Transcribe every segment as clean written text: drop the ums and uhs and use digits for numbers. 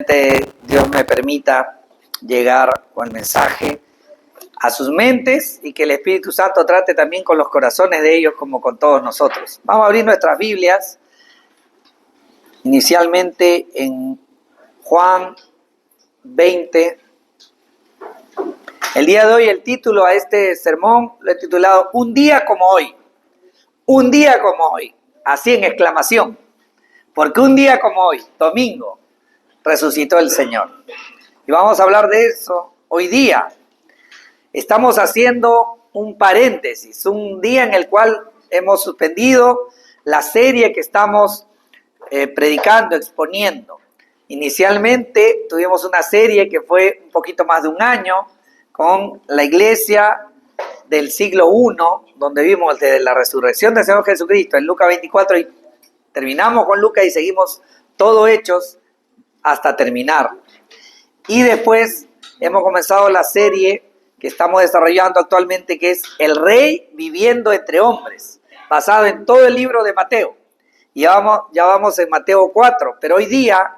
Dios me permita llegar con el mensaje a sus mentes y que el Espíritu Santo trate también con los corazones de ellos como con todos nosotros. Vamos a abrir nuestras Biblias inicialmente en Juan 20. El día de hoy el título a este sermón lo he titulado Un día como hoy. Un día como hoy, así en exclamación, porque un día como hoy, domingo, resucitó el Señor. Y vamos a hablar de eso hoy día. Estamos haciendo un paréntesis, un día en el cual hemos suspendido la serie que estamos predicando, exponiendo. Inicialmente tuvimos una serie que fue un poquito más de un año con la iglesia del siglo I, donde vimos de la resurrección del Señor Jesucristo en Lucas 24 y terminamos con Lucas y seguimos todo Hechos hasta terminar. Y después hemos comenzado la serie que estamos desarrollando actualmente, que es El Rey viviendo entre hombres, basado en todo el libro de Mateo. Y ya vamos en Mateo 4, pero hoy día,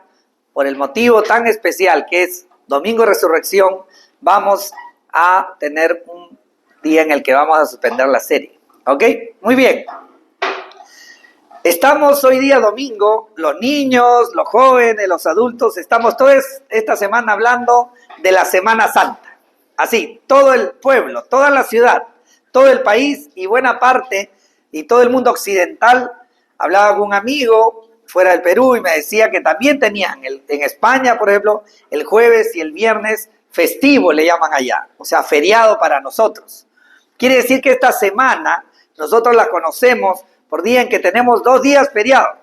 por el motivo tan especial que es Domingo de Resurrección, vamos a tener un día en el que vamos a suspender la serie. ¿Ok? Muy bien. Estamos hoy día domingo, los niños, los jóvenes, los adultos, estamos toda esta semana hablando de la Semana Santa. Así, todo el pueblo, toda la ciudad, todo el país y buena parte y todo el mundo occidental. Hablaba con un amigo fuera del Perú y me decía que también tenían en España, por ejemplo, el jueves y el viernes festivo le llaman allá, o sea, feriado para nosotros. Quiere decir que esta semana nosotros la conocemos por día en que tenemos 2 días feriados.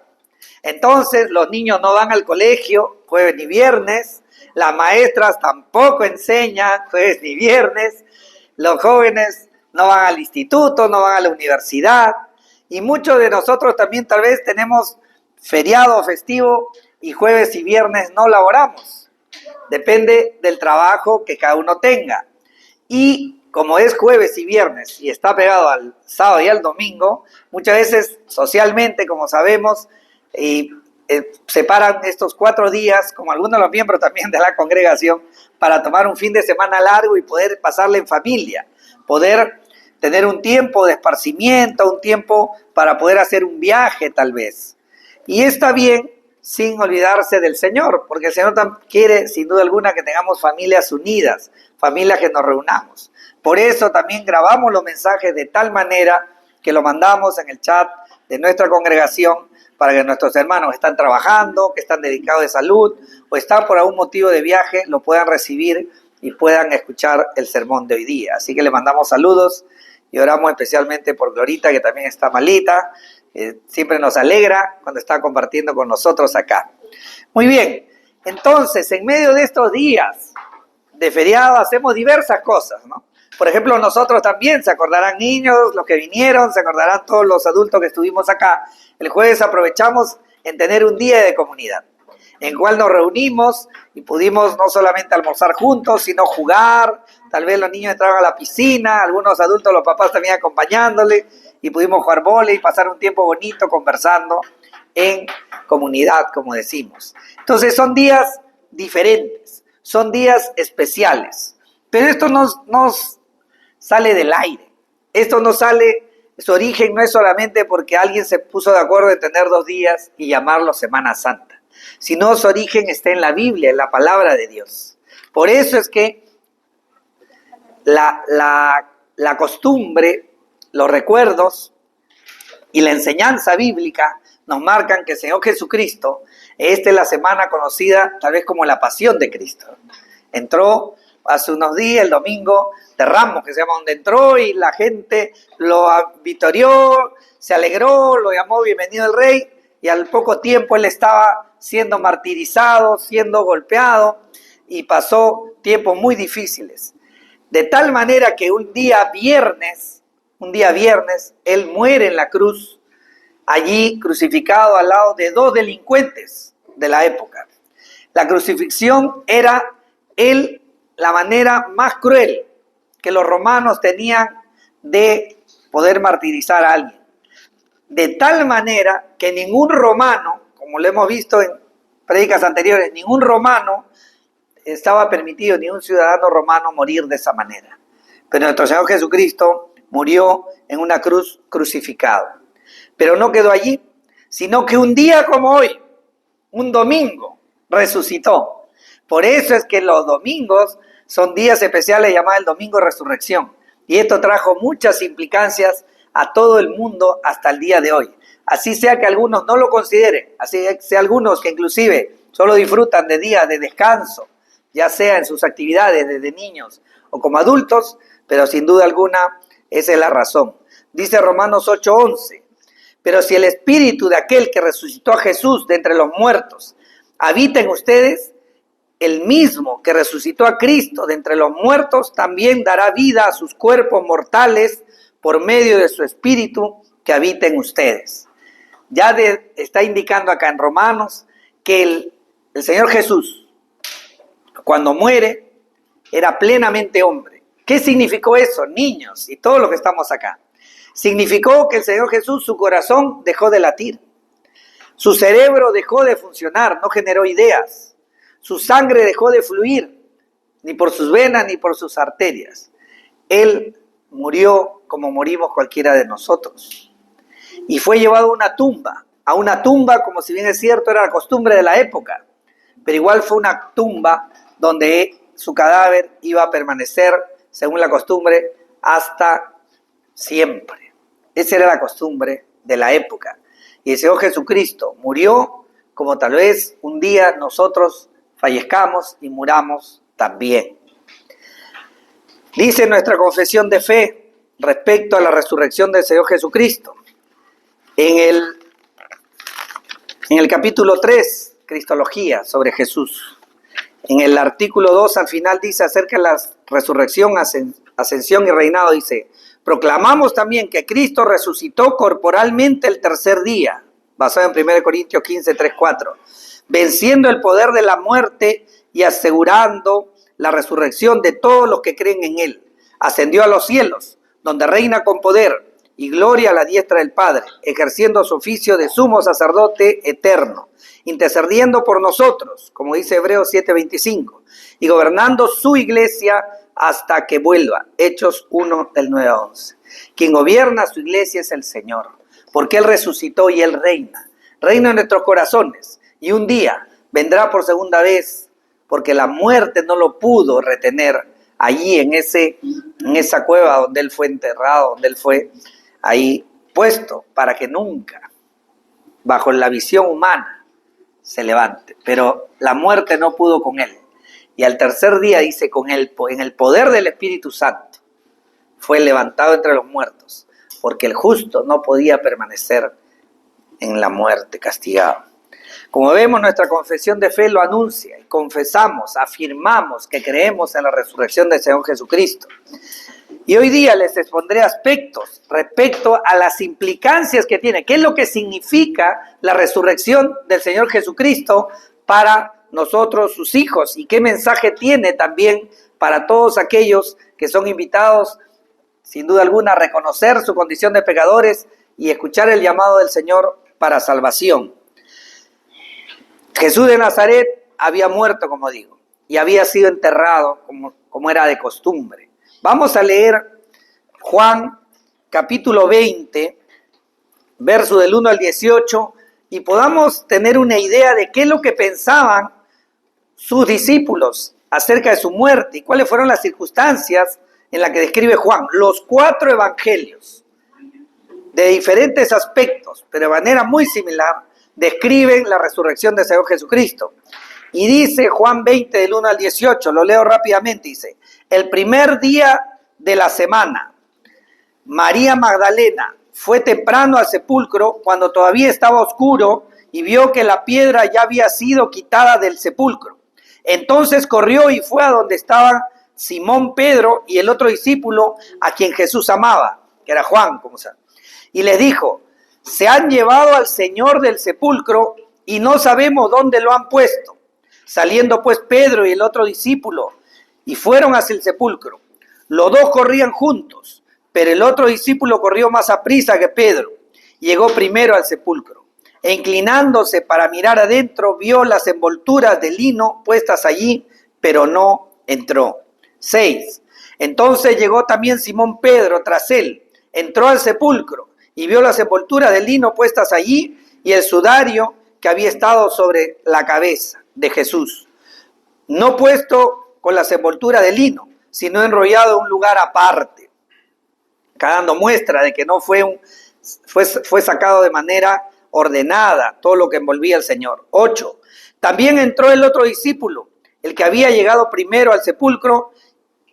Entonces los niños no van al colegio jueves ni viernes, las maestras tampoco enseñan jueves ni viernes, los jóvenes no van al instituto, no van a la universidad y muchos de nosotros también tal vez tenemos feriado festivo y jueves y viernes no laboramos. Depende del trabajo que cada uno tenga. Y como es jueves y viernes y está pegado al sábado y al domingo, muchas veces socialmente, como sabemos, separan estos 4 días, como algunos de los miembros también de la congregación, para tomar un fin de semana largo y poder pasarle en familia, poder tener un tiempo de esparcimiento, un tiempo para poder hacer un viaje tal vez. Y está bien sin olvidarse del Señor, porque el Señor quiere sin duda alguna que tengamos familias unidas, familias que nos reunamos. Por eso también grabamos los mensajes de tal manera que lo mandamos en el chat de nuestra congregación para que nuestros hermanos que están trabajando, que están dedicados de salud o están por algún motivo de viaje, lo puedan recibir y puedan escuchar el sermón de hoy día. Así que le mandamos saludos y oramos especialmente por Glorita, que también está malita. Siempre nos alegra cuando está compartiendo con nosotros acá. Muy bien, entonces en medio de estos días de feriado hacemos diversas cosas, ¿no? Por ejemplo, nosotros también, se acordarán niños, los que vinieron, se acordarán todos los adultos que estuvimos acá. El jueves aprovechamos en tener un día de comunidad, en el cual nos reunimos y pudimos no solamente almorzar juntos, sino jugar. Tal vez los niños entraron a la piscina, algunos adultos, los papás también acompañándole, y pudimos jugar vóley y pasar un tiempo bonito conversando en comunidad, como decimos. Entonces son días diferentes, son días especiales, pero esto nos sale del aire. Esto no sale, su origen no es solamente porque alguien se puso de acuerdo en tener 2 días y llamarlo Semana Santa, sino su origen está en la Biblia, en la palabra de Dios. Por eso es que la costumbre, los recuerdos y la enseñanza bíblica nos marcan que el Señor Jesucristo, esta es la semana conocida tal vez como la Pasión de Cristo. Entró hace unos días, el domingo de Ramos, que se llama, donde entró y la gente lo victorió, se alegró, lo llamó bienvenido el Rey, y al poco tiempo él estaba siendo martirizado, siendo golpeado, y pasó tiempos muy difíciles. De tal manera que un día viernes, él muere en la cruz, allí crucificado al lado de 2 delincuentes de la época. La crucifixión era la manera más cruel que los romanos tenían de poder martirizar a alguien. De tal manera que ningún romano, como lo hemos visto en prédicas anteriores, ningún romano estaba permitido, ni un ciudadano romano morir de esa manera. Pero nuestro Señor Jesucristo murió en una cruz crucificado. Pero no quedó allí, sino que un día como hoy, un domingo, resucitó. Por eso es que los domingos son días especiales llamados el Domingo de Resurrección. Y esto trajo muchas implicancias a todo el mundo hasta el día de hoy. Así sea que algunos no lo consideren, así sea algunos que inclusive solo disfrutan de días de descanso, ya sea en sus actividades desde niños o como adultos, pero sin duda alguna esa es la razón. Dice Romanos 8:11, pero si el espíritu de aquel que resucitó a Jesús de entre los muertos habita en ustedes, el mismo que resucitó a Cristo de entre los muertos también dará vida a sus cuerpos mortales por medio de su espíritu que habita en ustedes. Ya está indicando acá en Romanos que el Señor Jesús, cuando muere, era plenamente hombre. ¿Qué significó eso, niños y todos los que estamos acá? Significó que el Señor Jesús, su corazón dejó de latir, su cerebro dejó de funcionar, no generó ideas, su sangre dejó de fluir, ni por sus venas ni por sus arterias. Él murió como morimos cualquiera de nosotros. Y fue llevado a una tumba como si bien es cierto era la costumbre de la época, pero igual fue una tumba donde su cadáver iba a permanecer, según la costumbre, hasta siempre. Esa era la costumbre de la época. Y el Señor Jesucristo murió como tal vez un día nosotros fallezcamos y muramos también. Dice nuestra confesión de fe respecto a la resurrección del Señor Jesucristo. En el capítulo 3, Cristología sobre Jesús, en el artículo 2 al final dice acerca de la resurrección, ascensión y reinado, dice, proclamamos también que Cristo resucitó corporalmente el tercer día, basado en 1 Corintios 15, 3, 4, venciendo el poder de la muerte y asegurando la resurrección de todos los que creen en Él. Ascendió a los cielos, donde reina con poder y gloria a la diestra del Padre, ejerciendo su oficio de sumo sacerdote eterno, intercediendo por nosotros, como dice Hebreos 7:25, y gobernando su iglesia hasta que vuelva. Hechos 1, del 9 a 11. Quien gobierna su iglesia es el Señor, porque Él resucitó y Él reina. Reina en nuestros corazones, y un día vendrá por segunda vez, porque la muerte no lo pudo retener allí en esa cueva donde Él fue enterrado, donde Él fue ahí puesto, para que nunca, bajo la visión humana, se levante. Pero la muerte no pudo con Él. Y al tercer día, dice, en el poder del Espíritu Santo, fue levantado entre los muertos, porque el justo no podía permanecer en la muerte castigado. Como vemos, nuestra confesión de fe lo anuncia y confesamos, afirmamos que creemos en la resurrección del Señor Jesucristo. Y hoy día les expondré aspectos respecto a las implicancias que tiene, qué es lo que significa la resurrección del Señor Jesucristo para nosotros, sus hijos, y qué mensaje tiene también para todos aquellos que son invitados, sin duda alguna, a reconocer su condición de pecadores y escuchar el llamado del Señor para salvación. Jesús de Nazaret había muerto, como digo, y había sido enterrado como era de costumbre. Vamos a leer Juan capítulo 20, verso del 1 al 18, y podamos tener una idea de qué es lo que pensaban sus discípulos acerca de su muerte y cuáles fueron las circunstancias en las que describe Juan. Los 4 evangelios, de diferentes aspectos, pero de manera muy similar, describen la resurrección del Señor Jesucristo. Y dice Juan 20, del 1 al 18, lo leo rápidamente, dice, el primer día de la semana, María Magdalena fue temprano al sepulcro cuando todavía estaba oscuro y vio que la piedra ya había sido quitada del sepulcro. Entonces corrió y fue a donde estaban Simón Pedro y el otro discípulo a quien Jesús amaba, que era Juan, como saben, y les dijo, se han llevado al Señor del sepulcro y no sabemos dónde lo han puesto. Saliendo pues Pedro y el otro discípulo y fueron hacia el sepulcro. Los dos corrían juntos, pero el otro discípulo corrió más aprisa que Pedro. Llegó primero al sepulcro. e inclinándose para mirar adentro, vio las envolturas de lino puestas allí, pero no entró. 6. Entonces llegó también Simón Pedro tras él, entró al sepulcro y vio las envolturas de lino puestas allí y el sudario que había estado sobre la cabeza de Jesús, no puesto con las envolturas de lino, sino enrollado en un lugar aparte, dando muestra de que no fue sacado de manera ordenada todo lo que envolvía al Señor. 8. También entró el otro discípulo, el que había llegado primero al sepulcro,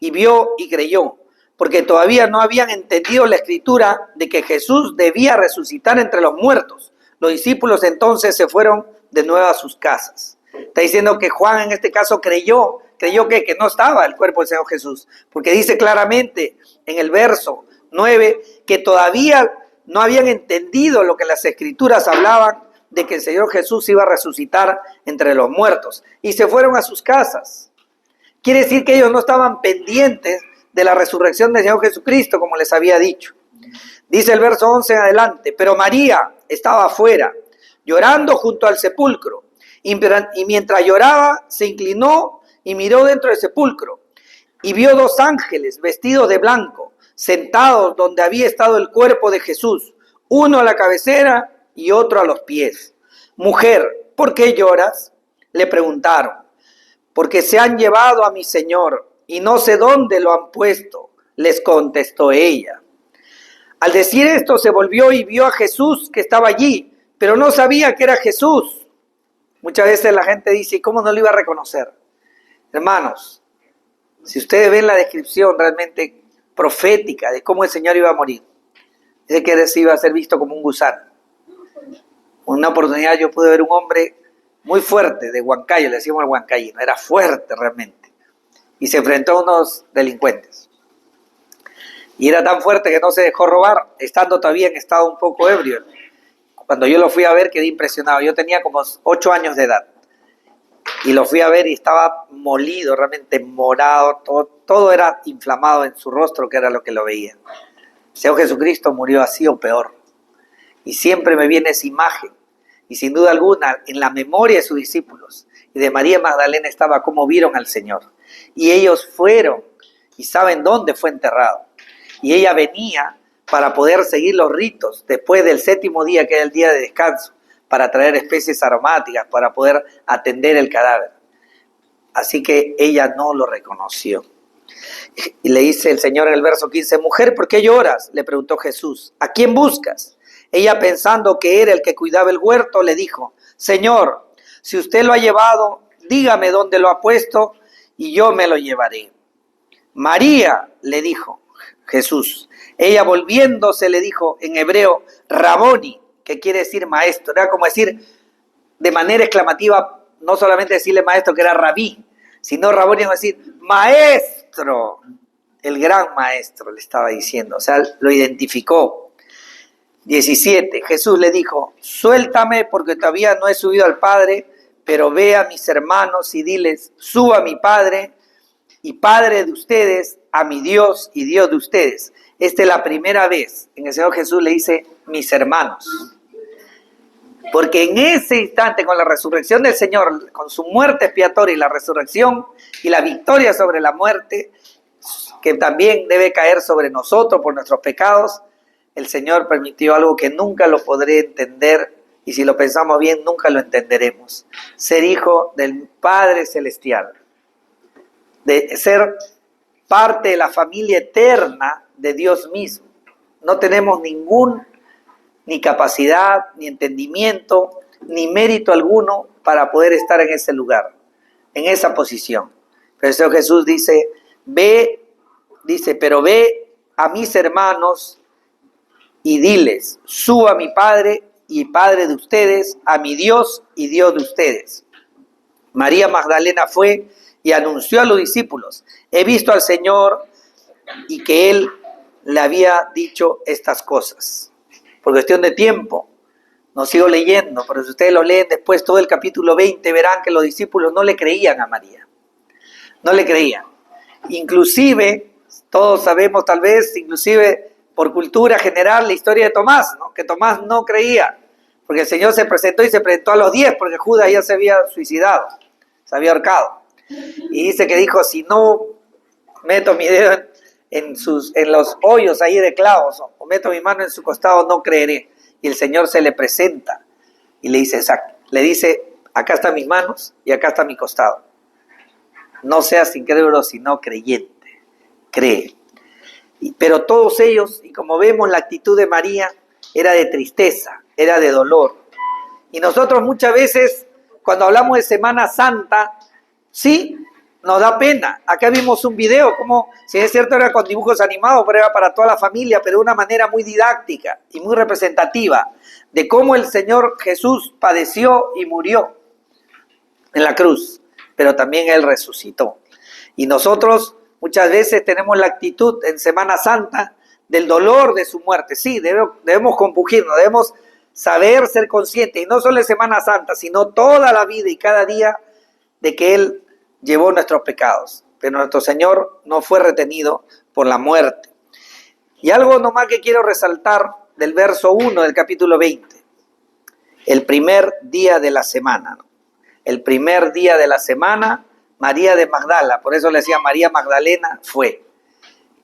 y vio y creyó, porque todavía no habían entendido la escritura de que Jesús debía resucitar entre los muertos. Los discípulos entonces se fueron de nuevo a sus casas. Está diciendo que Juan en este caso creyó que no estaba el cuerpo del Señor Jesús, porque dice claramente en el verso 9 que todavía no habían entendido lo que las escrituras hablaban de que el Señor Jesús iba a resucitar entre los muertos, y se fueron a sus casas. Quiere decir que ellos no estaban pendientes de la resurrección del Señor Jesucristo, como les había dicho. Dice el verso 11 en adelante, pero María estaba afuera, llorando junto al sepulcro, y mientras lloraba, se inclinó y miró dentro del sepulcro, y vio 2 ángeles vestidos de blanco, sentados donde había estado el cuerpo de Jesús, uno a la cabecera y otro a los pies. Mujer, ¿por qué lloras?, le preguntaron. Porque se han llevado a mi Señor y no sé dónde lo han puesto, les contestó ella. Al decir esto se volvió y vio a Jesús que estaba allí, pero no sabía que era Jesús. Muchas veces la gente dice, ¿cómo no lo iba a reconocer? Hermanos, si ustedes ven la descripción realmente profética de cómo el Señor iba a morir, dice que se iba a ser visto como un gusano. Una oportunidad yo pude ver un hombre muy fuerte de Huancayo, le decíamos el huancayino, era fuerte realmente, y se enfrentó a unos delincuentes. Y era tan fuerte que no se dejó robar, estando todavía en estado un poco ebrio. Cuando yo lo fui a ver quedé impresionado, yo tenía como 8 años de edad, y lo fui a ver y estaba molido, realmente morado, todo era inflamado en su rostro, que era lo que lo veía. El Señor Jesucristo murió así o peor, y siempre me viene esa imagen. Y sin duda alguna, en la memoria de sus discípulos y de María Magdalena estaba cómo vieron al Señor. Y ellos fueron y saben dónde fue enterrado. Y ella venía para poder seguir los ritos después del 7º día, que era el día de descanso, para traer especies aromáticas, para poder atender el cadáver. Así que ella no lo reconoció. Y le dice el Señor en el verso 15, mujer, ¿por qué lloras?, le preguntó Jesús. ¿A quién buscas? Ella, pensando que era el que cuidaba el huerto, le dijo, Señor, si usted lo ha llevado, dígame dónde lo ha puesto y yo me lo llevaré. María, le dijo Jesús. Ella, volviéndose, le dijo en hebreo, Raboni, que quiere decir maestro. Era como decir de manera exclamativa, no solamente decirle maestro que era rabí, sino Raboni es decir, maestro, el gran maestro le estaba diciendo, o sea, lo identificó. 17, Jesús le dijo, suéltame porque todavía no he subido al Padre, pero ve a mis hermanos y diles, suba a mi Padre y Padre de ustedes, a mi Dios y Dios de ustedes. Esta es la primera vez en el Señor Jesús le dice, mis hermanos. Porque en ese instante, con la resurrección del Señor, con su muerte expiatoria y la resurrección y la victoria sobre la muerte, que también debe caer sobre nosotros por nuestros pecados, el Señor permitió algo que nunca lo podré entender, y si lo pensamos bien, nunca lo entenderemos. Ser hijo del Padre Celestial, de ser parte de la familia eterna de Dios mismo. No tenemos ni capacidad, ni entendimiento, ni mérito alguno para poder estar en ese lugar, en esa posición. Pero el Señor Jesús dice, pero ve a mis hermanos y diles, suba a mi Padre y Padre de ustedes, a mi Dios y Dios de ustedes. María Magdalena fue y anunció a los discípulos, he visto al Señor, y que Él le había dicho estas cosas. Por cuestión de tiempo, no sigo leyendo, pero si ustedes lo leen después todo el capítulo 20, verán que los discípulos no le creían a María. No le creían. Inclusive, todos sabemos inclusive por cultura general, la historia de Tomás, ¿no? Que Tomás no creía. porque el Señor se presentó y se presentó a los 10, porque Judas ya se había suicidado, se había ahorcado. Y dice que dijo, si no meto mi dedo en los hoyos ahí de clavos, o meto mi mano en su costado, no creeré. Y el Señor se le presenta y le dice, acá están mis manos y acá está mi costado. No seas incrédulo, sino creyente. Cree. Pero todos ellos, y como vemos, la actitud de María era de tristeza, era de dolor. Y nosotros muchas veces, cuando hablamos de Semana Santa, sí, nos da pena. Acá vimos un video, como, si es cierto, era con dibujos animados, pero era para toda la familia, pero de una manera muy didáctica y muy representativa, de cómo el Señor Jesús padeció y murió en la cruz, pero también Él resucitó. Y nosotros muchas veces tenemos la actitud en Semana Santa del dolor de su muerte. Sí, debemos compugirnos, debemos saber ser conscientes, y no solo en Semana Santa, sino toda la vida y cada día, de que Él llevó nuestros pecados. Pero nuestro Señor no fue retenido por la muerte. Y algo nomás que quiero resaltar del verso 1 del capítulo 20. El primer día de la semana, ¿no? El primer día de la semana, María de Magdala, por eso le decía María Magdalena, fue.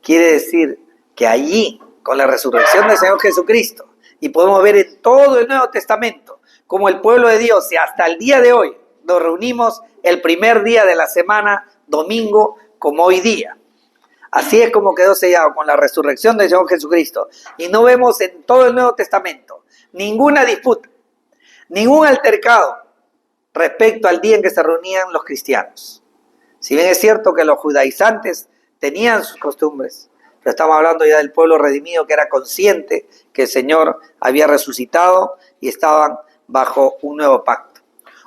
Quiere decir que allí, con la resurrección del Señor Jesucristo, y podemos ver en todo el Nuevo Testamento, como el pueblo de Dios, y hasta el día de hoy, nos reunimos el primer día de la semana, domingo, como hoy día. Así es como quedó sellado con la resurrección del Señor Jesucristo. Y no vemos en todo el Nuevo Testamento ninguna disputa, ningún altercado respecto al día en que se reunían los cristianos. Si bien es cierto que los judaizantes tenían sus costumbres, pero estamos hablando ya del pueblo redimido que era consciente que el Señor había resucitado y estaban bajo un nuevo pacto.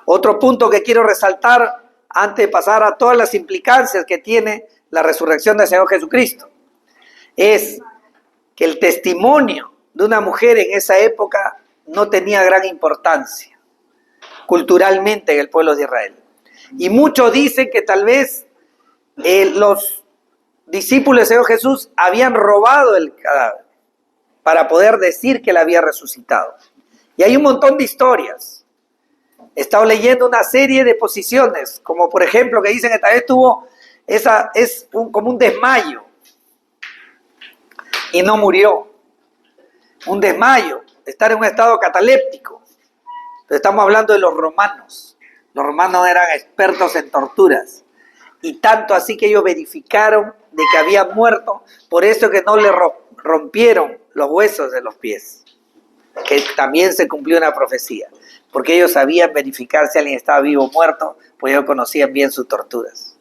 Otro punto que quiero resaltar antes de pasar a todas las implicancias que tiene la resurrección del Señor Jesucristo es que el testimonio de una mujer en esa época no tenía gran importancia culturalmente en el pueblo de Israel. Y muchos dicen que tal vez los discípulos del Señor Jesús habían robado el cadáver para poder decir que él había resucitado. Y hay un montón de historias. He estado leyendo una serie de posiciones, como por ejemplo que dicen que tal vez tuvo como un desmayo y no murió. Un desmayo, estar en un estado cataléptico. Pero estamos hablando de los romanos. Los romanos eran expertos en torturas. Y tanto así que ellos verificaron de que había muerto, por eso que no le rompieron los huesos de los pies. Que también se cumplió una profecía. Porque ellos sabían verificar si alguien estaba vivo o muerto, pues ellos conocían bien sus torturas.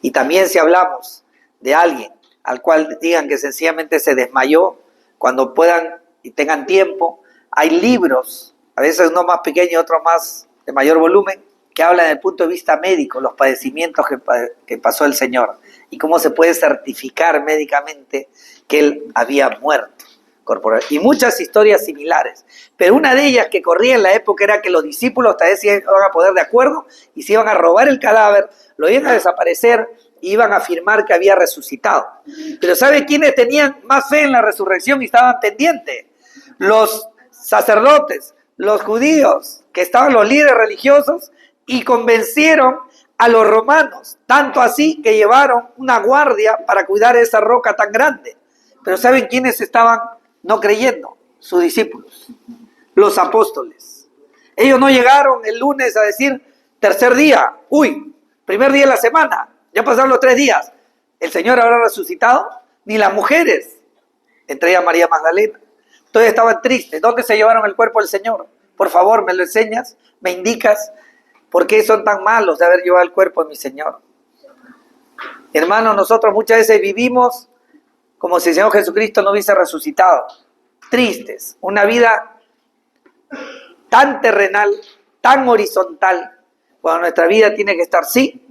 Y también si hablamos de alguien al cual digan que sencillamente se desmayó, cuando puedan y tengan tiempo, hay libros, a veces uno más pequeño y otro más de mayor volumen, que hablan desde el punto de vista médico, los padecimientos que pasó el Señor y cómo se puede certificar médicamente que Él había muerto. Y muchas historias similares, pero una de ellas que corría en la época era que los discípulos tal vez se iban a poner de acuerdo y se iban a robar el cadáver, lo iban a desaparecer y iban a afirmar que había resucitado. Pero ¿sabe quiénes tenían más fe en la resurrección y estaban pendientes? Los sacerdotes, los judíos, que estaban los líderes religiosos y convencieron a los romanos, tanto así que llevaron una guardia para cuidar esa roca tan grande. Pero ¿saben quiénes estaban no creyendo? Sus discípulos, los apóstoles. Ellos no llegaron el lunes a decir, tercer día, primer día de la semana, ya pasaron los 3 días, ¿el Señor habrá resucitado? Ni las mujeres, entre ellas María Magdalena. Todos estaban tristes. ¿Dónde se llevaron el cuerpo del Señor? Por favor, ¿me lo enseñas? ¿Me indicas? ¿Por qué son tan malos de haber llevado el cuerpo de mi Señor? Hermanos, nosotros muchas veces vivimos como si el Señor Jesucristo no hubiese resucitado. Tristes. Una vida tan terrenal, tan horizontal, cuando nuestra vida tiene que estar, sí,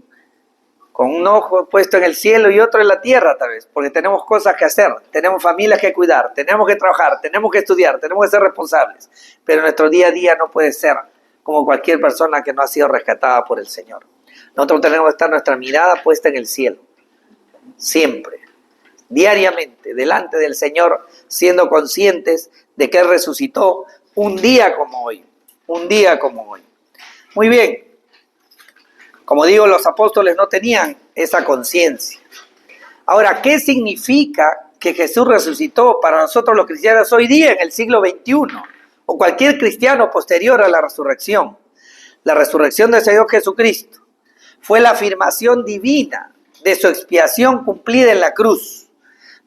con un ojo puesto en el cielo y otro en la tierra tal vez, porque tenemos cosas que hacer, tenemos familias que cuidar, tenemos que trabajar, tenemos que estudiar, tenemos que ser responsables, pero nuestro día a día no puede ser como cualquier persona que no ha sido rescatada por el Señor. Nosotros tenemos que estar nuestra mirada puesta en el cielo, siempre, diariamente, delante del Señor, siendo conscientes de que Él resucitó un día como hoy. un día como hoy. Muy bien. Como digo, los apóstoles no tenían esa conciencia. Ahora, ¿qué significa que Jesús resucitó para nosotros los cristianos hoy día en el siglo XXI? O cualquier cristiano posterior a la resurrección. La resurrección del Señor Jesucristo fue la afirmación divina de su expiación cumplida en la cruz.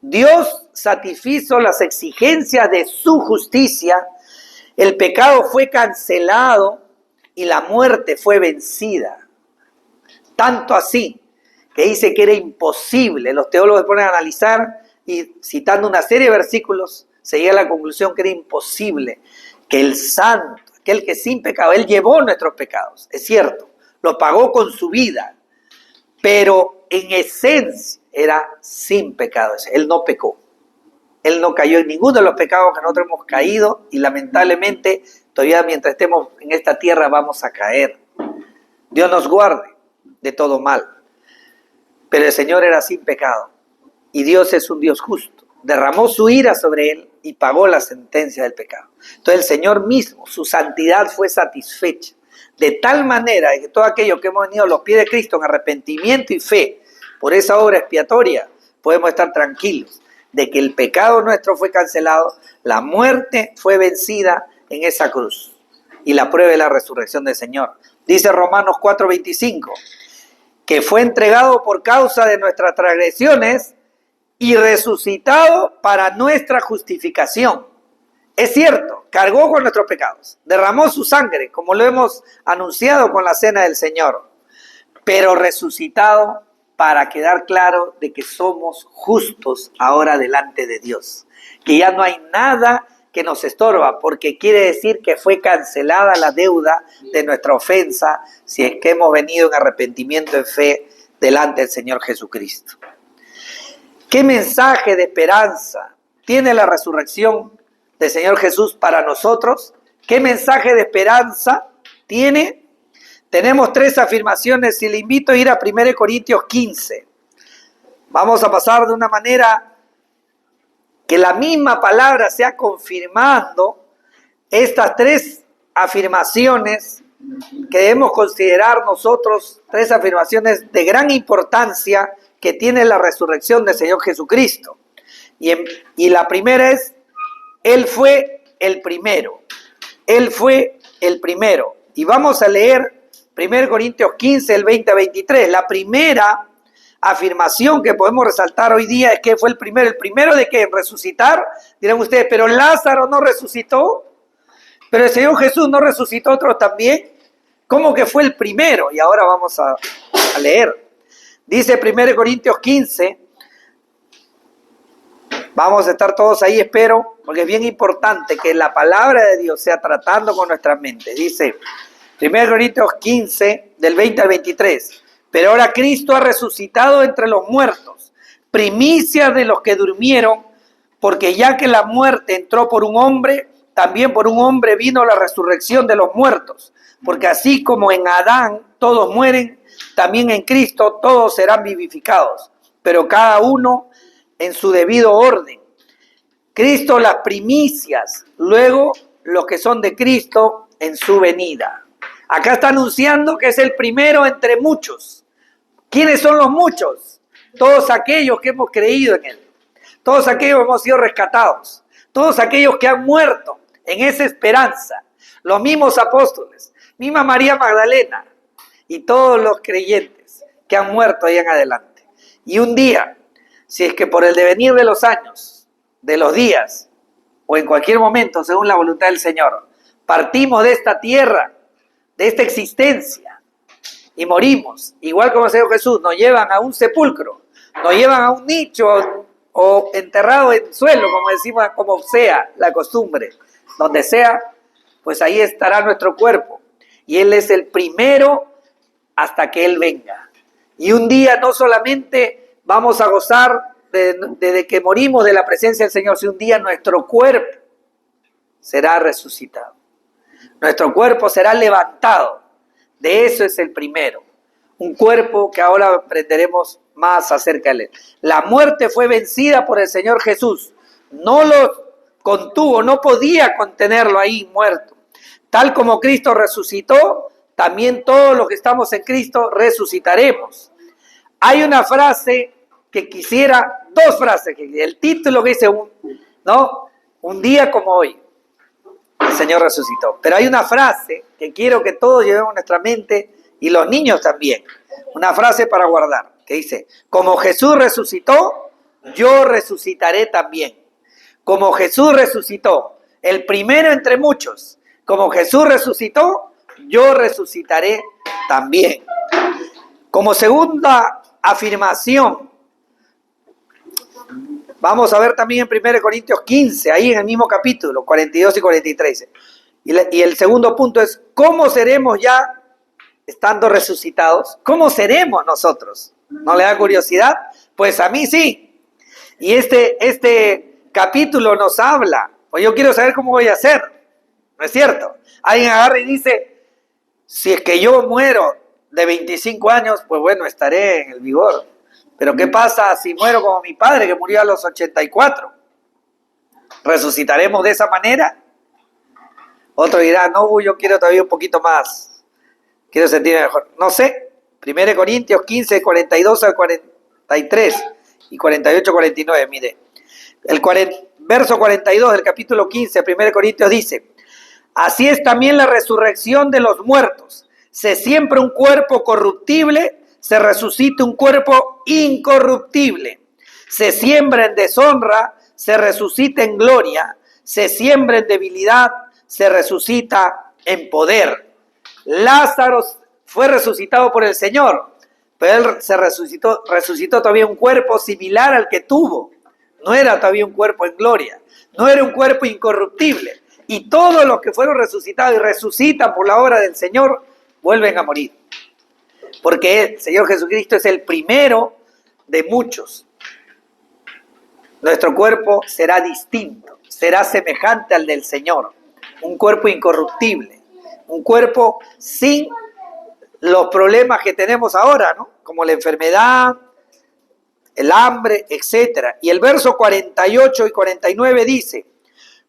Dios satisfizo las exigencias de su justicia, el pecado fue cancelado y la muerte fue vencida. Tanto así que dice que era imposible. Los teólogos se ponen a analizar y citando una serie de versículos se llega a la conclusión que era imposible que el santo, aquel que sin pecado, él llevó nuestros pecados, es cierto, lo pagó con su vida, pero en esencia era sin pecado. Él no pecó, él no cayó en ninguno de los pecados que nosotros hemos caído y lamentablemente todavía mientras estemos en esta tierra vamos a caer. Dios nos guarde de todo mal. Pero el Señor era sin pecado y Dios es un Dios justo. Derramó su ira sobre él y pagó la sentencia del pecado. Entonces el Señor mismo, su santidad fue satisfecha. De tal manera que todo aquello que hemos venido a los pies de Cristo en arrepentimiento y fe por esa obra expiatoria, podemos estar tranquilos de que el pecado nuestro fue cancelado, la muerte fue vencida en esa cruz. Y la prueba es la resurrección del Señor. Dice Romanos 4:25, que fue entregado por causa de nuestras transgresiones y resucitado para nuestra justificación. Es cierto, cargó con nuestros pecados, derramó su sangre, como lo hemos anunciado con la cena del Señor, pero resucitado para quedar claro de que somos justos ahora delante de Dios, que ya no hay nada que nos estorba, porque quiere decir que fue cancelada la deuda de nuestra ofensa si es que hemos venido en arrepentimiento en fe delante del Señor Jesucristo. ¿Qué mensaje de esperanza tiene la resurrección del Señor Jesús para nosotros? ¿Qué mensaje de esperanza tiene? Tenemos 3 afirmaciones y le invito a ir a 1 Corintios 15. Vamos a pasar de una manera que la misma palabra sea confirmando estas 3 afirmaciones que debemos considerar nosotros, 3 afirmaciones de gran importancia que tiene la resurrección del Señor Jesucristo. Y la primera es, Él fue el primero. Él fue el primero. Y vamos a leer 1 Corintios 15, el 20 a 23. La primera afirmación que podemos resaltar hoy día es que fue el primero. ¿El primero de qué? Resucitar. Dirán ustedes, pero Lázaro no resucitó. Pero el Señor Jesús no resucitó otros también. ¿Cómo que fue el primero? Y ahora vamos a leer. Dice 1 Corintios 15. Vamos a estar todos ahí, espero, porque es bien importante que la palabra de Dios sea tratando con nuestras mentes. Dice 1 Corintios 15, del 20 al 23. Pero ahora Cristo ha resucitado entre los muertos, primicia de los que durmieron, porque ya que la muerte entró por un hombre, también por un hombre vino la resurrección de los muertos. Porque así como en Adán todos mueren, también en Cristo todos serán vivificados, pero cada uno en su debido orden. Cristo las primicias, luego los que son de Cristo en su venida. Acá está anunciando que es el primero entre muchos. ¿Quiénes son los muchos? Todos aquellos que hemos creído en Él. Todos aquellos que hemos sido rescatados. Todos aquellos que han muerto en esa esperanza. Los mismos apóstoles, misma María Magdalena y todos los creyentes que han muerto ahí en adelante. Y un día, si es que por el devenir de los años, de los días, o en cualquier momento, según la voluntad del Señor, partimos de esta tierra, de esta existencia, y morimos, igual como el Señor Jesús, nos llevan a un sepulcro, nos llevan a un nicho o enterrado en suelo, como decimos, como sea la costumbre, donde sea, pues ahí estará nuestro cuerpo. Y Él es el primero hasta que Él venga. Y un día no solamente vamos a gozar de que morimos de la presencia del Señor, sino un día nuestro cuerpo será resucitado. Nuestro cuerpo será levantado. De eso es el primero. Un cuerpo que ahora aprenderemos más acerca de Él. La muerte fue vencida por el Señor Jesús. No lo contuvo, no podía contenerlo ahí muerto. Tal como Cristo resucitó, también todos los que estamos en Cristo resucitaremos. Hay una frase que quisiera, dos frases, el título que dice, un día como hoy, el Señor resucitó. Pero hay una frase que quiero que todos llevemos en nuestra mente y los niños también. Una frase para guardar, que dice, como Jesús resucitó, yo resucitaré también. Como Jesús resucitó, el primero entre muchos, como Jesús resucitó, yo resucitaré también. Como segunda afirmación, vamos a ver también en 1 Corintios 15, ahí en el mismo capítulo, 42 y 43. Y el segundo punto es, ¿cómo seremos ya estando resucitados? ¿Cómo seremos nosotros? ¿No le da curiosidad? Pues a mí sí. Y este capítulo nos habla, pues yo quiero saber cómo voy a ser, ¿no es cierto? Alguien agarra y dice, si es que yo muero de 25 años, pues bueno, estaré en el vigor. Pero ¿qué pasa si muero como mi padre, que murió a los 84? ¿Resucitaremos de esa manera? Otro dirá, no, yo quiero todavía un poquito más. Quiero sentirme mejor. No sé. 1 Corintios 15, 42 al 43 y 48, 49. Mire, verso 42 del capítulo 15, 1 Corintios dice, así es también la resurrección de los muertos. Se siembra un cuerpo corruptible, se resucita un cuerpo incorruptible. Se siembra en deshonra, se resucita en gloria. Se siembra en debilidad, se resucita en poder. Lázaro fue resucitado por el Señor, pero él se resucitó todavía un cuerpo similar al que tuvo. No era todavía un cuerpo en gloria, no era un cuerpo incorruptible. Y todos los que fueron resucitados y resucitan por la obra del Señor, vuelven a morir. Porque el Señor Jesucristo es el primero de muchos. Nuestro cuerpo será distinto, será semejante al del Señor. Un cuerpo incorruptible, un cuerpo sin los problemas que tenemos ahora, ¿no? Como la enfermedad, el hambre, etc. Y el verso 48 y 49 dice,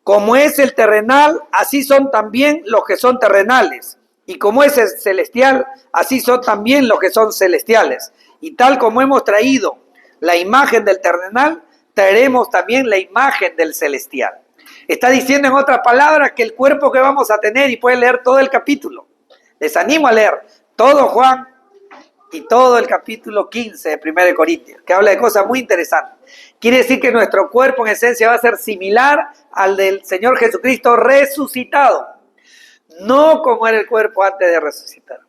como es el terrenal, así son también los que son terrenales. Y como es el celestial, así son también los que son celestiales. Y tal como hemos traído la imagen del terrenal, traeremos también la imagen del celestial. Está diciendo en otras palabras que el cuerpo que vamos a tener, y pueden leer todo el capítulo, les animo a leer todo Juan y todo el capítulo 15 de 1 Corintios, que habla de cosas muy interesantes. Quiere decir que nuestro cuerpo en esencia va a ser similar al del Señor Jesucristo resucitado. No como era el cuerpo antes de resucitar.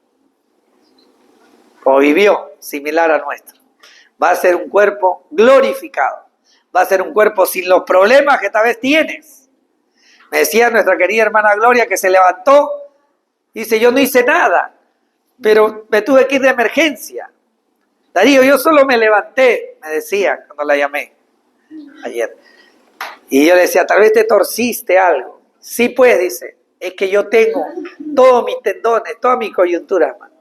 O vivió similar a nuestro. Va a ser un cuerpo glorificado. Va a ser un cuerpo sin los problemas que tal vez tienes. Me decía nuestra querida hermana Gloria que se levantó. Dice, yo no hice nada, pero me tuve que ir de emergencia. Darío, yo solo me levanté, me decía cuando la llamé ayer. Y yo le decía, tal vez te torciste algo. Sí, pues, dice, es que yo tengo todos mis tendones, toda mi coyuntura, hermano.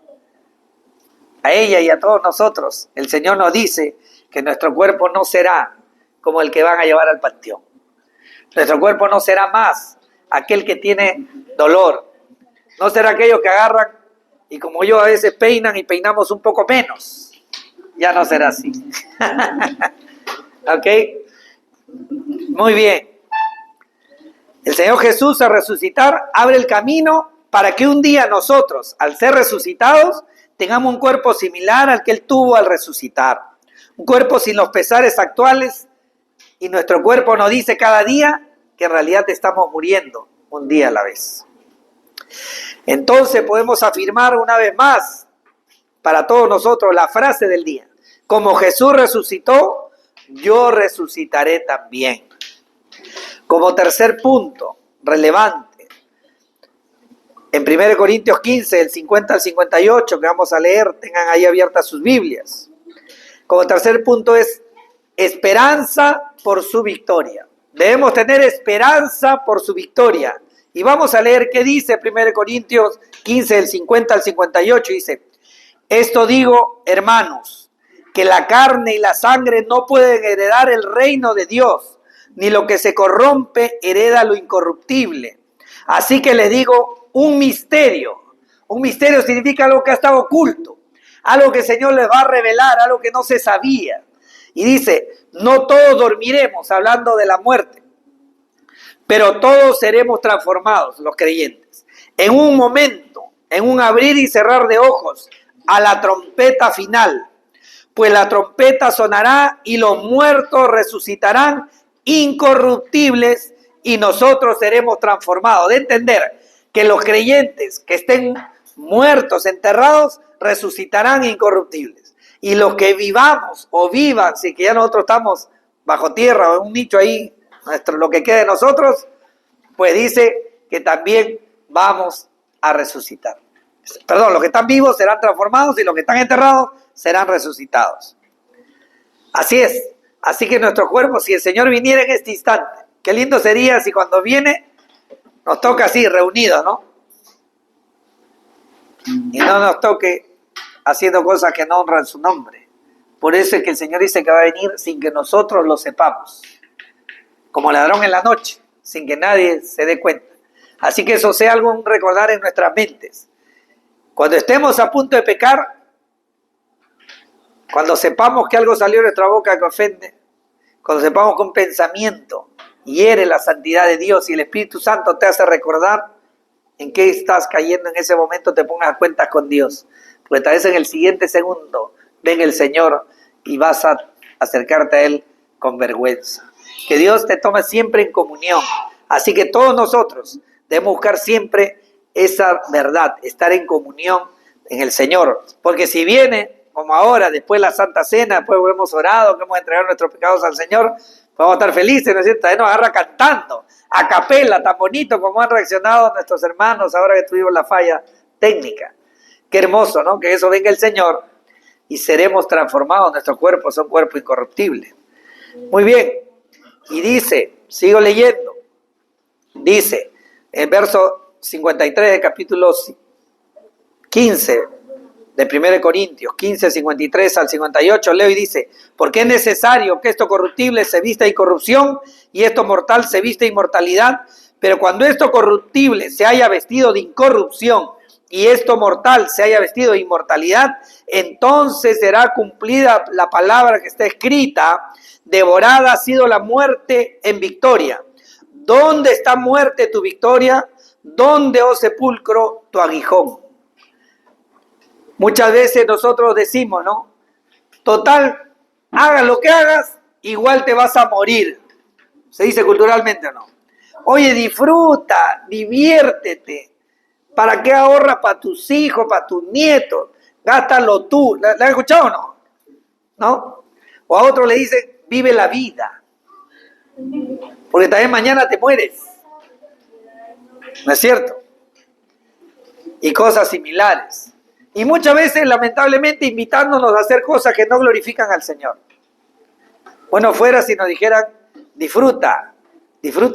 A ella y a todos nosotros, el Señor nos dice que nuestro cuerpo no será como el que van a llevar al panteón. Nuestro cuerpo no será más aquel que tiene dolor. No será aquello que agarran y como yo a veces peinan y peinamos un poco menos. Ya no será así. ¿Ok? Muy bien. El Señor Jesús al resucitar abre el camino para que un día nosotros, al ser resucitados, tengamos un cuerpo similar al que Él tuvo al resucitar. Un cuerpo sin los pesares actuales y nuestro cuerpo nos dice cada día que en realidad estamos muriendo un día a la vez. Entonces podemos afirmar una vez más para todos nosotros la frase del día. Como Jesús resucitó, yo resucitaré también. Como tercer punto relevante, en 1 Corintios 15, del 50 al 58, que vamos a leer, tengan ahí abiertas sus Biblias. Como tercer punto es esperanza por su victoria. Debemos tener esperanza por su victoria. Y vamos a leer qué dice 1 Corintios 15, del 50 al 58. Dice, esto digo, hermanos, que la carne y la sangre no pueden heredar el reino de Dios, ni lo que se corrompe hereda lo incorruptible. Así que les digo, un misterio. Un misterio significa algo que ha estado oculto, algo que el Señor les va a revelar, algo que no se sabía. Y dice, no todos dormiremos, hablando de la muerte, pero todos seremos transformados, los creyentes, en un momento, en un abrir y cerrar de ojos, a la trompeta final. Pues la trompeta sonará y los muertos resucitarán incorruptibles y nosotros seremos transformados. De entender que los creyentes que estén muertos, enterrados, resucitarán incorruptibles. Y los que vivamos o vivan, si que ya nosotros estamos bajo tierra o en un nicho ahí, lo que quede de nosotros, pues dice que también vamos a resucitar. Perdón, los que están vivos serán transformados y los que están enterrados serán resucitados. Así es. Así que nuestro cuerpo, si el Señor viniera en este instante, qué lindo sería si cuando viene nos toca así, reunidos, ¿no? Y no nos toque haciendo cosas que no honran su nombre. Por eso es que el Señor dice que va a venir sin que nosotros lo sepamos. Como ladrón en la noche, sin que nadie se dé cuenta. Así que eso sea algo recordar en nuestras mentes. Cuando estemos a punto de pecar, cuando sepamos que algo salió de nuestra boca que ofende, cuando sepamos que un pensamiento hiere la santidad de Dios y el Espíritu Santo te hace recordar en qué estás cayendo en ese momento, te pongas a cuentas con Dios. Porque tal vez en el siguiente segundo venga el Señor y vas a acercarte a Él con vergüenza. Que Dios te tome siempre en comunión. Así que todos nosotros debemos buscar siempre esa verdad, estar en comunión en el Señor. Porque si viene, como ahora, después de la Santa Cena, después hemos orado, que hemos entregado nuestros pecados al Señor, vamos a estar felices, ¿no es cierto? Ahí nos agarra cantando, a capela, tan bonito como han reaccionado nuestros hermanos ahora que tuvimos la falla técnica. Qué hermoso, ¿no? Que eso venga el Señor y seremos transformados. Nuestros cuerpos son cuerpos incorruptibles. Muy bien. Y dice, sigo leyendo, dice, en verso 53 de capítulo 15 de 1 Corintios, 15, 53 al 58, leo y dice, porque es necesario que esto corruptible se vista de incorrupción y esto mortal se vista de inmortalidad, pero cuando esto corruptible se haya vestido de incorrupción y esto mortal se haya vestido de inmortalidad, entonces será cumplida la palabra que está escrita, devorada ha sido la muerte en victoria. ¿Dónde está muerte tu victoria? ¿Dónde, oh sepulcro, tu aguijón? Muchas veces nosotros decimos, ¿no? Total, hagas lo que hagas, igual te vas a morir. Se dice culturalmente, ¿o no? Oye, disfruta, diviértete. ¿Para qué ahorras para tus hijos, para tus nietos? Gástalo tú. ¿La has escuchado o no? ¿No? O a otro le dicen, vive la vida. Porque también mañana te mueres. ¿No es cierto? Y cosas similares. Y muchas veces, lamentablemente, invitándonos a hacer cosas que no glorifican al Señor. Bueno, fuera si nos dijeran, disfruta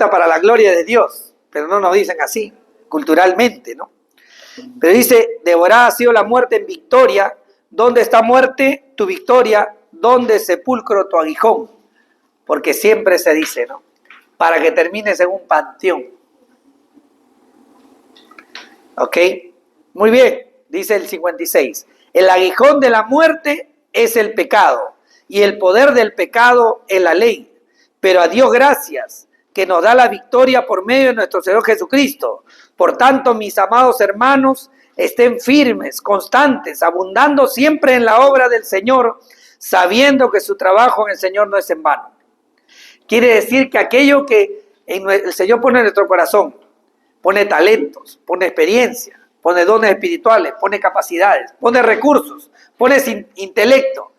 para la gloria de Dios. Pero no nos dicen así, culturalmente, ¿no? Pero dice, devorada ha sido la muerte en victoria. ¿Dónde está muerte tu victoria? ¿Dónde sepulcro tu aguijón? Porque siempre se dice, ¿no? Para que termines en un panteón. ¿Ok? Muy bien. Dice el 56, el aguijón de la muerte es el pecado y el poder del pecado es la ley. Pero a Dios gracias que nos da la victoria por medio de nuestro Señor Jesucristo. Por tanto, mis amados hermanos, estén firmes, constantes, abundando siempre en la obra del Señor, sabiendo que su trabajo en el Señor no es en vano. Quiere decir que aquello que el Señor pone en nuestro corazón, pone talentos, pone experiencia, pone dones espirituales, pone capacidades, pone recursos, pone intelecto.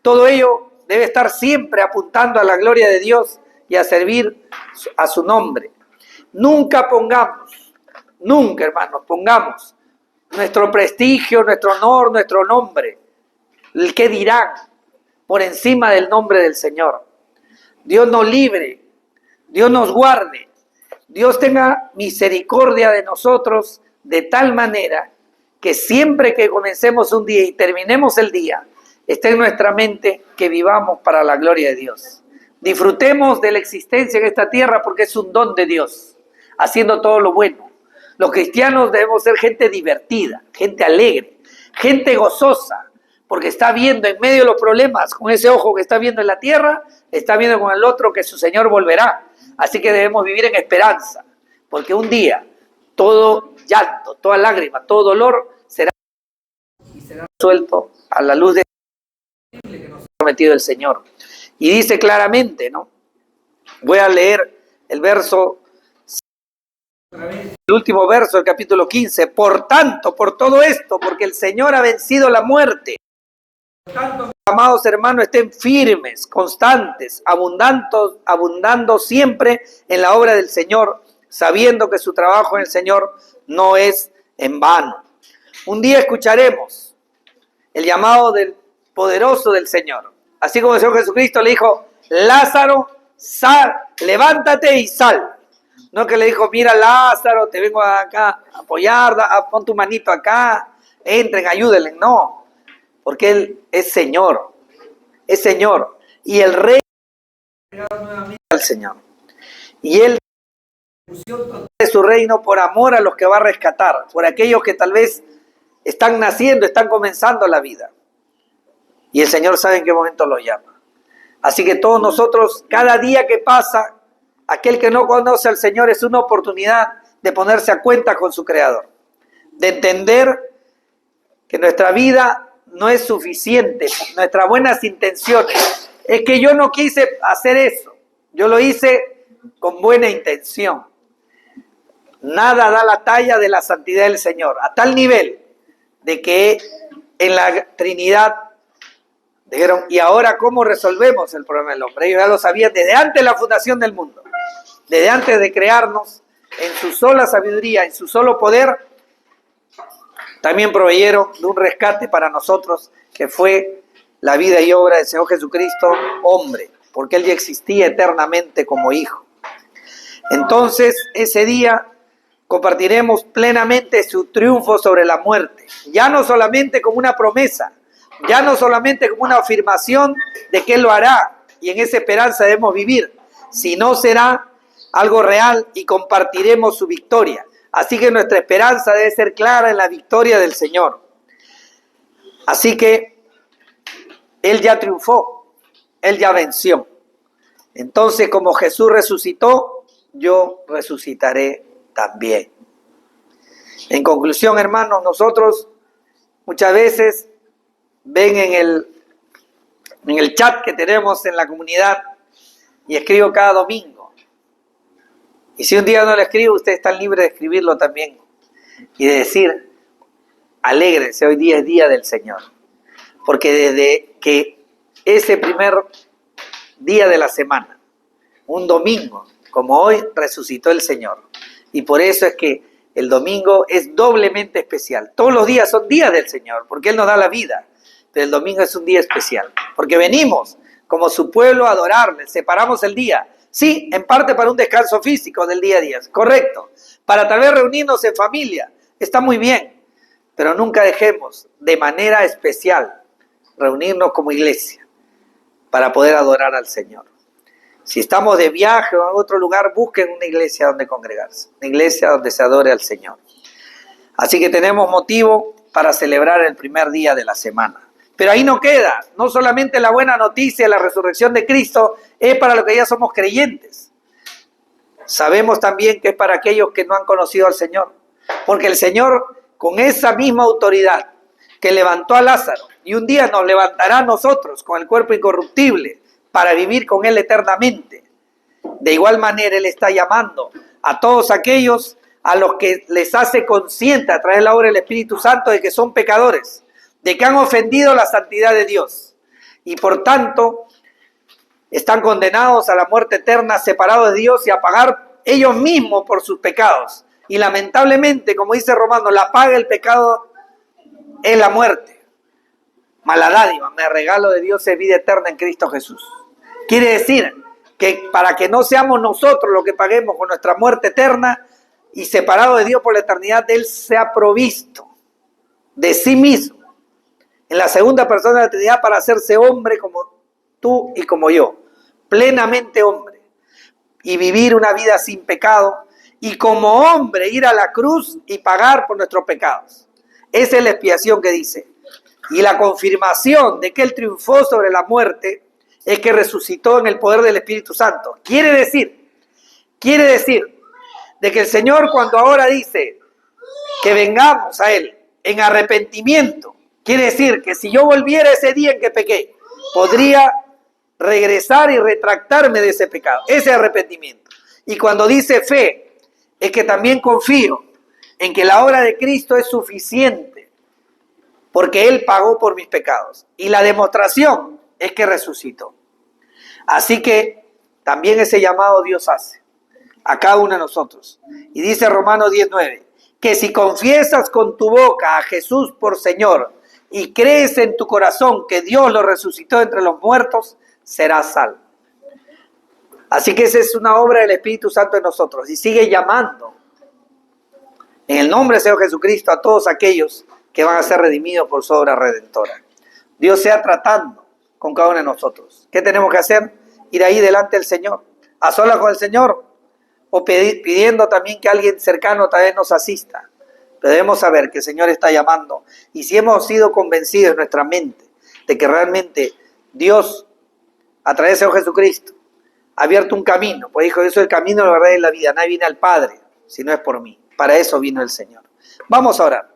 Todo ello debe estar siempre apuntando a la gloria de Dios y a servir a su nombre. Nunca hermanos, pongamos nuestro prestigio, nuestro honor, nuestro nombre, el que dirán, por encima del nombre del Señor. Dios nos libre, Dios nos guarde, Dios tenga misericordia de nosotros, de tal manera que siempre que comencemos un día y terminemos el día, esté en nuestra mente que vivamos para la gloria de Dios. Disfrutemos de la existencia en esta tierra porque es un don de Dios, haciendo todo lo bueno. Los cristianos debemos ser gente divertida, gente alegre, gente gozosa, porque está viendo en medio de los problemas, con ese ojo que está viendo en la tierra, está viendo con el otro que su Señor volverá. Así que debemos vivir en esperanza, porque un día todo llanto, toda lágrima, todo dolor será suelto a la luz de que nos ha prometido el Señor. Y dice claramente, ¿no? Voy a leer el verso, el último verso del capítulo 15. Por tanto, por todo esto, porque el Señor ha vencido la muerte. Por tanto, mis amados hermanos, estén firmes, constantes, abundando siempre en la obra del Señor, sabiendo que su trabajo en el Señor no es en vano. Un día escucharemos el llamado del poderoso del Señor. Así como el Señor Jesucristo le dijo, Lázaro, sal, levántate y sal. No que le dijo, mira Lázaro, te vengo acá a apoyar, pon tu manito acá, entren, ayúdenle. No, porque Él es Señor, y el Rey al Señor. Y Él de su reino por amor a los que va a rescatar, por aquellos que tal vez están naciendo, están comenzando la vida. Y el Señor sabe en qué momento los llama. Así que todos nosotros, cada día que pasa, aquel que no conoce al Señor es una oportunidad de ponerse a cuenta con su Creador, de entender que nuestra vida no es suficiente, nuestras buenas intenciones. Es que yo no quise hacer eso, yo lo hice con buena intención. Nada da la talla de la santidad del Señor, a tal nivel de que en la Trinidad dijeron, ¿y ahora cómo resolvemos el problema del hombre? Ellos ya lo sabían desde antes de la fundación del mundo, desde antes de crearnos, en su sola sabiduría, en su solo poder, también proveyeron de un rescate para nosotros, que fue la vida y obra del Señor Jesucristo, hombre, porque Él ya existía eternamente como Hijo. Entonces, ese día compartiremos plenamente su triunfo sobre la muerte, ya no solamente como una promesa, ya no solamente como una afirmación de que Él lo hará, y en esa esperanza debemos vivir, sino será algo real y compartiremos su victoria. Así que nuestra esperanza debe ser clara en la victoria del Señor. Así que Él ya triunfó, Él ya venció. Entonces, como Jesús resucitó, yo resucitaré también. En conclusión, hermanos, nosotros muchas veces ven en el chat que tenemos en la comunidad y escribo cada domingo. Y si un día no lo escribo, ustedes están libres de escribirlo también y de decir, alégrense, hoy día es día del Señor. Porque desde que ese primer día de la semana, un domingo, como hoy, resucitó el Señor. Y por eso es que el domingo es doblemente especial. Todos los días son días del Señor, porque Él nos da la vida. Pero el domingo es un día especial, porque venimos como su pueblo a adorarle, separamos el día. Sí, en parte para un descanso físico del día a día, correcto. Para tal vez reunirnos en familia, está muy bien. Pero nunca dejemos de manera especial reunirnos como iglesia para poder adorar al Señor. Si estamos de viaje o en otro lugar, busquen una iglesia donde congregarse, una iglesia donde se adore al Señor. Así que tenemos motivo para celebrar el primer día de la semana. Pero ahí no queda, no solamente la buena noticia de la resurrección de Cristo es para los que ya somos creyentes. Sabemos también que es para aquellos que no han conocido al Señor. Porque el Señor, con esa misma autoridad que levantó a Lázaro, y un día nos levantará a nosotros con el cuerpo incorruptible para vivir con Él eternamente. De igual manera, Él está llamando a todos aquellos a los que les hace consciente a través de la obra del Espíritu Santo de que son pecadores, de que han ofendido la santidad de Dios y por tanto están condenados a la muerte eterna, separados de Dios y a pagar ellos mismos por sus pecados. Y lamentablemente, como dice Romanos, la paga del pecado es la muerte. Mala dádiva, me regalo de Dios es vida eterna en Cristo Jesús. Quiere decir que para que no seamos nosotros los que paguemos con nuestra muerte eterna y separados de Dios por la eternidad, Él se ha provisto de sí mismo en la segunda persona de la Trinidad para hacerse hombre como tú y como yo, plenamente hombre, y vivir una vida sin pecado y como hombre ir a la cruz y pagar por nuestros pecados. Esa es la expiación que dice. Y la confirmación de que Él triunfó sobre la muerte es que resucitó en el poder del Espíritu Santo. Quiere decir de que el Señor, cuando ahora dice que vengamos a Él en arrepentimiento, quiere decir que si yo volviera ese día en que pequé, podría regresar y retractarme de ese pecado, ese arrepentimiento. Y cuando dice fe, es que también confío en que la obra de Cristo es suficiente, porque Él pagó por mis pecados. Y la demostración es que resucitó. Así que también ese llamado Dios hace a cada uno de nosotros. Y dice Romanos 10:9, que si confiesas con tu boca a Jesús por Señor y crees en tu corazón que Dios lo resucitó entre los muertos, serás salvo. Así que esa es una obra del Espíritu Santo en nosotros. Y sigue llamando en el nombre del Señor Jesucristo a todos aquellos que van a ser redimidos por su obra redentora. Dios sea tratando con cada uno de nosotros. ¿Qué tenemos que hacer? Ir ahí delante del Señor, a solas con el Señor, o pidiendo también que alguien cercano tal vez nos asista. Pero debemos saber que el Señor está llamando. Y si hemos sido convencidos en nuestra mente de que realmente Dios, a través del Señor Jesucristo, ha abierto un camino, pues dijo, yo soy el camino, la verdad y la vida. Nadie viene al Padre si no es por mí. Para eso vino el Señor. Vamos a orar.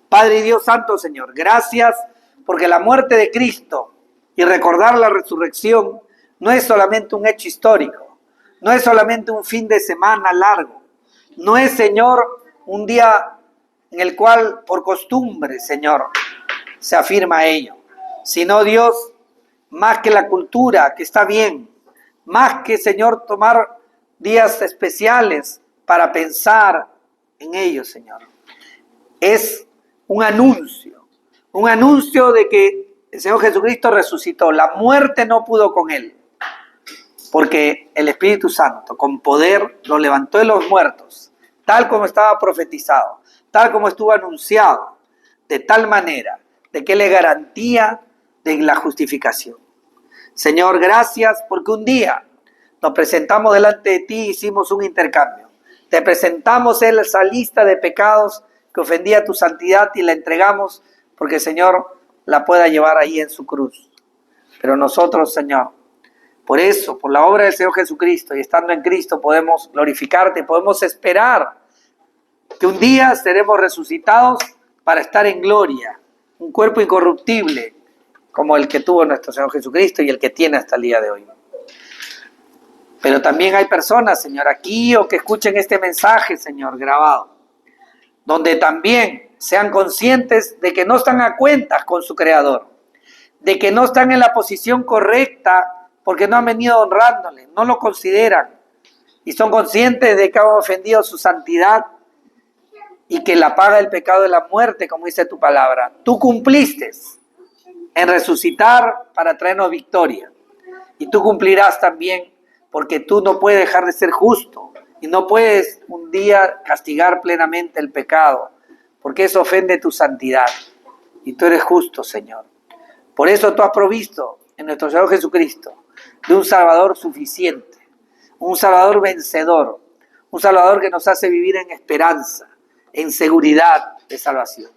Padre y Dios Santo, Señor, gracias porque la muerte de Cristo y recordar la resurrección no es solamente un hecho histórico, no es solamente un fin de semana largo, no es, Señor, un día en el cual por costumbre, Señor, se afirma ello, sino, Dios, más que la cultura, que está bien, más que, Señor, tomar días especiales para pensar en ello, Señor, es un anuncio de que el Señor Jesucristo resucitó. La muerte no pudo con Él, porque el Espíritu Santo con poder lo levantó de los muertos, tal como estaba profetizado, tal como estuvo anunciado, de tal manera de que Él es garantía de la justificación. Señor, gracias porque un día nos presentamos delante de ti, hicimos un intercambio. Te presentamos esa lista de pecados que ofendía tu santidad y la entregamos porque el Señor la pueda llevar ahí en su cruz. Pero nosotros, Señor, por eso, por la obra del Señor Jesucristo y estando en Cristo podemos glorificarte, podemos esperar que un día seremos resucitados para estar en gloria, un cuerpo incorruptible como el que tuvo nuestro Señor Jesucristo y el que tiene hasta el día de hoy. Pero también hay personas, Señor, aquí o que escuchen este mensaje, Señor, grabado, donde también sean conscientes de que no están a cuentas con su Creador, de que no están en la posición correcta porque no han venido honrándole, no lo consideran y son conscientes de que han ofendido su santidad y que la paga del pecado de la muerte, como dice tu palabra. Tú cumpliste en resucitar para traernos victoria y tú cumplirás también porque tú no puedes dejar de ser justo y no puedes un día castigar plenamente el pecado, porque eso ofende tu santidad y tú eres justo, Señor. Por eso tú has provisto en nuestro Señor Jesucristo de un Salvador suficiente, un Salvador vencedor, un Salvador que nos hace vivir en esperanza, en seguridad de salvación.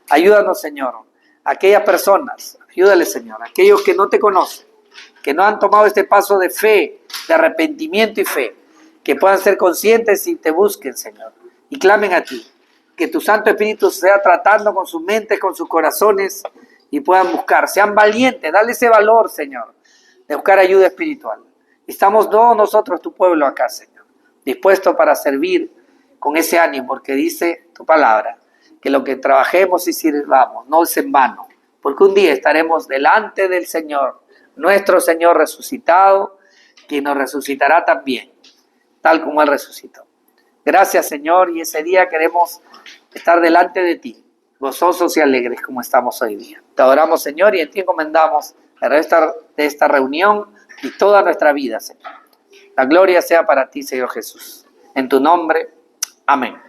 Ayúdanos, Señor, a aquellas personas, ayúdale, Señor, a aquellos que no te conocen, que no han tomado este paso de fe, de arrepentimiento y fe, que puedan ser conscientes y te busquen, Señor, y clamen a ti, que tu Santo Espíritu sea tratando con sus mentes, con sus corazones, y puedan buscar, sean valientes, dale ese valor, Señor, de buscar ayuda espiritual. Estamos todos nosotros, tu pueblo acá, Señor, dispuestos para servir con ese ánimo, porque dice tu palabra, que lo que trabajemos y sirvamos no es en vano, porque un día estaremos delante del Señor, nuestro Señor resucitado, quien nos resucitará también, tal como Él resucitó. Gracias, Señor, y ese día queremos estar delante de ti, gozosos y alegres como estamos hoy día. Te adoramos, Señor, y en ti encomendamos el resto de esta reunión y toda nuestra vida, Señor. La gloria sea para ti, Señor Jesús. En tu nombre, amén.